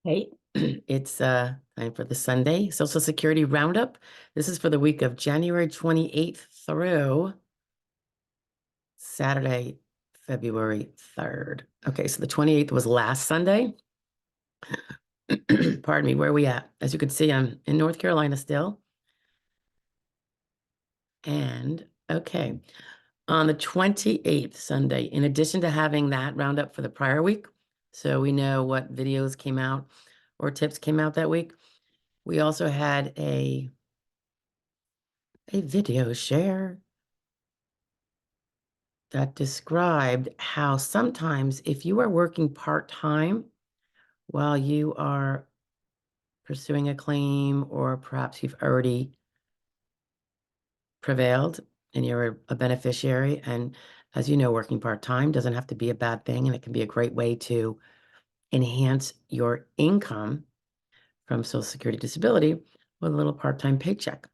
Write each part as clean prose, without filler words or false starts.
Hey, it's time for the Sunday Social Security Roundup. This is for the week of January 28th through Saturday, February 3rd. Okay, so the 28th was last Sunday. Pardon me, where are we at? As you can see, I'm in North Carolina still. And okay, on the 28th Sunday, in addition to having that roundup for the prior week, so we know what videos came out or tips came out that week, we also had a video share that described how sometimes if you are working part-time while you are pursuing a claim, or perhaps you've already prevailed and you're a beneficiary, and as you know, working part-time doesn't have to be a bad thing, and it can be a great way to enhance your income from Social Security disability with a little part-time paycheck.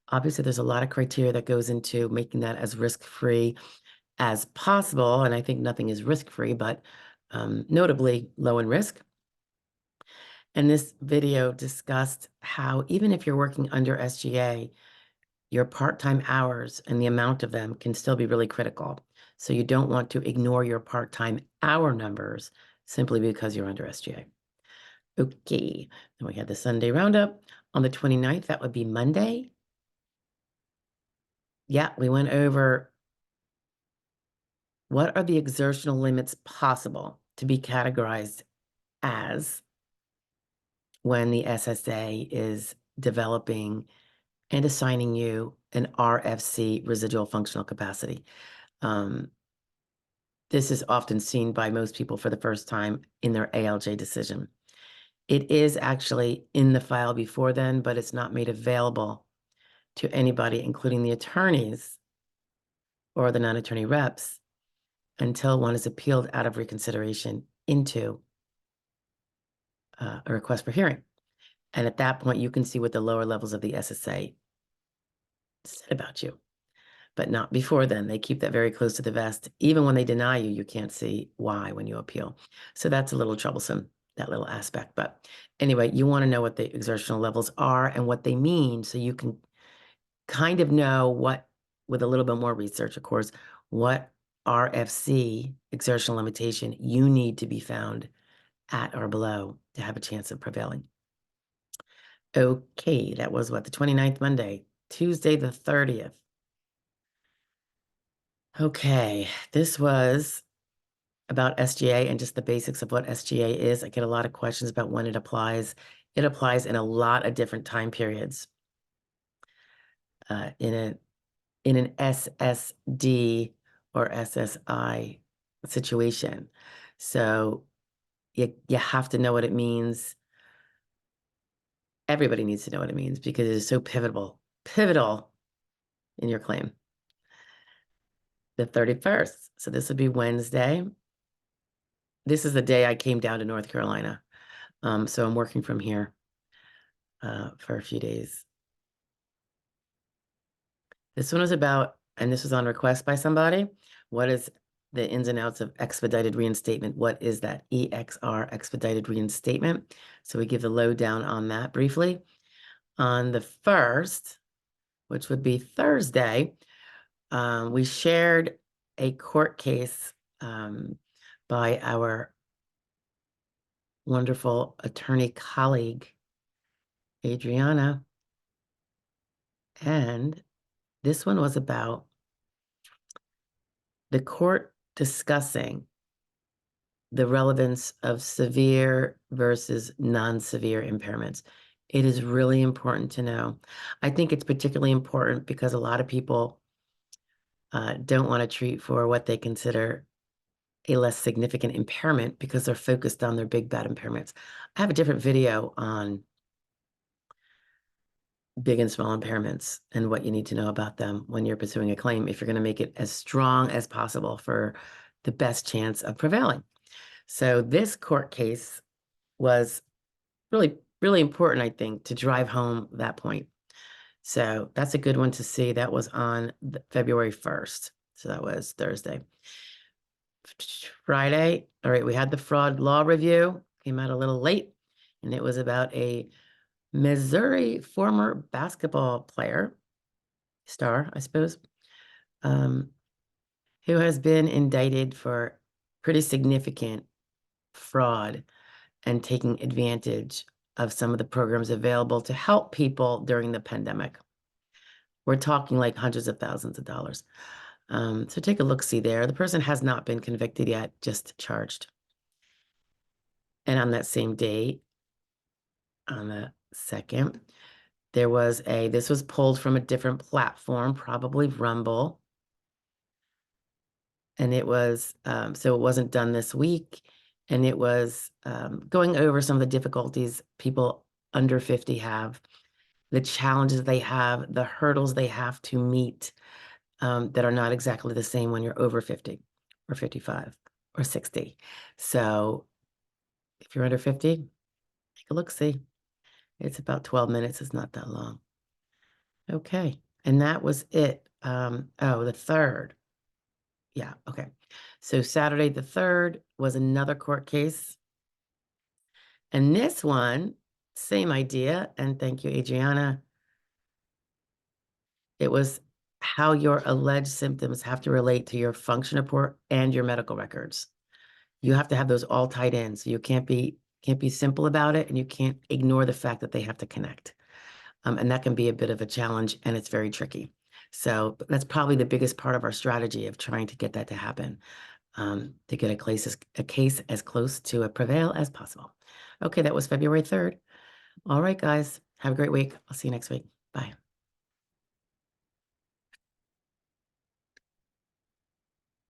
Obviously, there's a lot of criteria that goes into making that as risk-free as possible. And I think nothing is risk-free, but notably low in risk. And this video discussed how even if you're working under SGA, your part-time hours and the amount of them can still be really critical. So you don't want to ignore your part-time hour numbers simply because you're under SGA. Okay, then we had the Sunday roundup. On the 29th, that would be Monday. Yeah, we went over what are the exertional limits possible to be categorized as when the SSA is developing and assigning you an RFC, residual functional capacity. This is often seen by most people for the first time in their ALJ decision. It is actually in the file before then, but it's not made available to anybody, including the attorneys or the non-attorney reps, until one is appealed out of reconsideration into a request for hearing. And at that point, you can see what the lower levels of the SSA said about you, but not before then. They keep that very close to the vest. Even when they deny you, you can't see why when you appeal. So that's a little troublesome, that little aspect. But anyway, you want to know what the exertional levels are and what they mean, so you can kind of know what, with a little bit more research, of course, what RFC, exertional limitation, you need to be found at or below to have a chance of prevailing. Okay, that was what, the 29th Monday. Tuesday the 30th. Okay, this was about SGA and just the basics of what SGA is. I get a lot of questions about when it applies. It applies in a lot of different time periods. In an SSD or SSI situation. So you have to know what it means. Everybody needs to know what it means because it is so pivotal in your claim. The 31st. So this would be Wednesday. This is the day I came down to North Carolina. So I'm working from here for a few days. This one was about, and this was on request by somebody, what is the ins and outs of expedited reinstatement? What is that EXR, expedited reinstatement? So we give the lowdown on that briefly. On the 1st, which would be Thursday, we shared a court case by our wonderful attorney colleague, Adriana. And this one was about the court discussing the relevance of severe versus non-severe impairments. It is really important to know. I think it's particularly important because a lot of people don't want to treat for what they consider a less significant impairment because they're focused on their big bad impairments. I have a different video on big and small impairments and what you need to know about them when you're pursuing a claim if you're going to make it as strong as possible for the best chance of prevailing. So this court case was really, really important, I think, to drive home that point. So that's a good one to see. That was on February 1st. So that was Thursday. Friday, all right, we had the fraud law review, came out a little late. And it was about a Missouri former basketball player, star, I suppose, who has been indicted for pretty significant fraud and taking advantage of some of the programs available to help people during the pandemic. We're talking like hundreds of thousands of dollars. So take a look-see there. The person has not been convicted yet, just charged. And on that same day, on the 2nd, this was pulled from a different platform, probably Rumble. And it was, so it wasn't done this week. And it was going over some of the difficulties people under 50 have, the challenges they have, the hurdles they have to meet that are not exactly the same when you're over 50 or 55 or 60. So if you're under 50, take a look-see. It's about 12 minutes. It's not that long. Okay. And that was it. Oh, the 3rd. Yeah, okay. So Saturday the 3rd was another court case. And this one, same idea. And thank you, Adriana. It was how your alleged symptoms have to relate to your function report and your medical records. You have to have those all tied in. So you can't be simple about it, and you can't ignore the fact that they have to connect. And that can be a bit of a challenge, and it's very tricky. So that's probably the biggest part of our strategy of trying to get that to happen, to get a case as close to a prevail as possible. Okay, that was February 3rd. All right, guys, have a great week. I'll see you next week. Bye.